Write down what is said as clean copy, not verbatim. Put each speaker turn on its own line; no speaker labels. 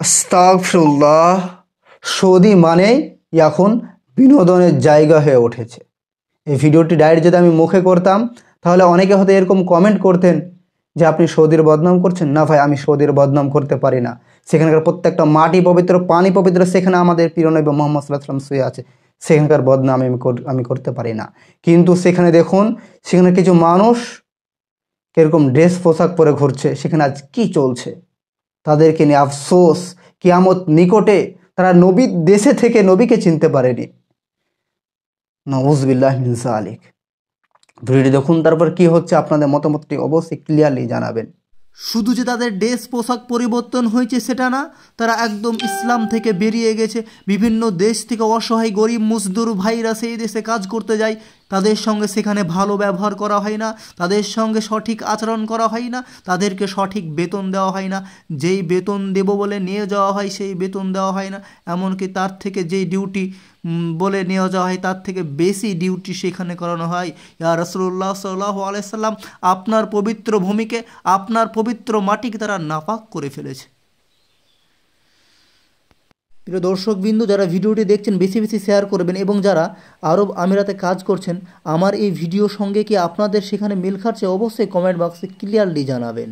আস্তাগফিরুল্লাহ। সৌদি মানেই এখন বিনোদনের জায়গা হয়ে উঠেছে। এই ভিডিওটি ডাইরেক্ট যদি আমি মুখে করতাম তাহলে অনেকে হয়তো এরকম কমেন্ট করতেন যে আপনি সৌদির বদনাম করছেন। না ভাই, আমি সৌদির বদনাম করতে পারি না। সেখানকার প্রত্যেকটা মাটি পবিত্র, পানি পবিত্র, সেখানে আমাদের প্রিয় নবী মুহাম্মদ সাল্লাল্লাহু আলাইহি ওয়াসাল্লাম শুয়ে আছে। সেখানকার বদনাম আমি করতে পারি না। কিন্তু সেখানে দেখুন, সেখানে কিছু মানুষ এরকম ড্রেস পোশাক পরে ঘুরছে। সেখানে আজ কি চলছে তাদেরকে নিয়ে আফসোস। কিয়ামত নিকটে। তারা নবীর দেশে থেকে নবীকে চিনতে পারেনি। নাউযুবিল্লাহ মিন যালিক। ভিডিওটি দেখুন, তারপর কি হচ্ছে আপনাদের মতামতটি অবশ্যই ক্লিয়ারলি জানাবেন।
শুধু যে তাদের ড্রেস পোশাক পরিবর্তন হয়েছে সেটা না, তারা একদম ইসলাম থেকে বেরিয়ে গেছে। বিভিন্ন দেশ থেকে অসহায় গরিব মজদুর ভাইরা সেই দেশে কাজ করতে যায়, তাদের সঙ্গে সেখানে ভালো ব্যবহার করা হয় না, তাদের সঙ্গে সঠিক আচরণ করা হয় না, তাদেরকে সঠিক বেতন দেওয়া হয় না। যেই বেতন দেব বলে নিয়ে যাওয়া হয় সেই বেতন দেওয়া হয় না। এমনকি তার থেকে যেই ডিউটি বলে নিয়ে যাওয়া হয় তার থেকে বেশি ডিউটি সেখানে করানো হয়। ইয়া রাসূলুল্লাহ সাল্লাল্লাহু আলাইহি সাল্লাম, আপনার পবিত্র ভূমিকে, আপনার পবিত্র মাটিকে তারা নাপাক করে ফেলেছে। প্রিয় দর্শকবৃন্দ, যারা ভিডিওটি দেখছেন বেশি বেশি শেয়ার করবেন, এবং যারা আরব আমিরাতে কাজ করছেন আমার এই ভিডিও সঙ্গে কি আপনাদের সেখানে মিল খাচ্ছে অবশ্যই কমেন্ট বক্সে ক্লিয়ারলি জানাবেন।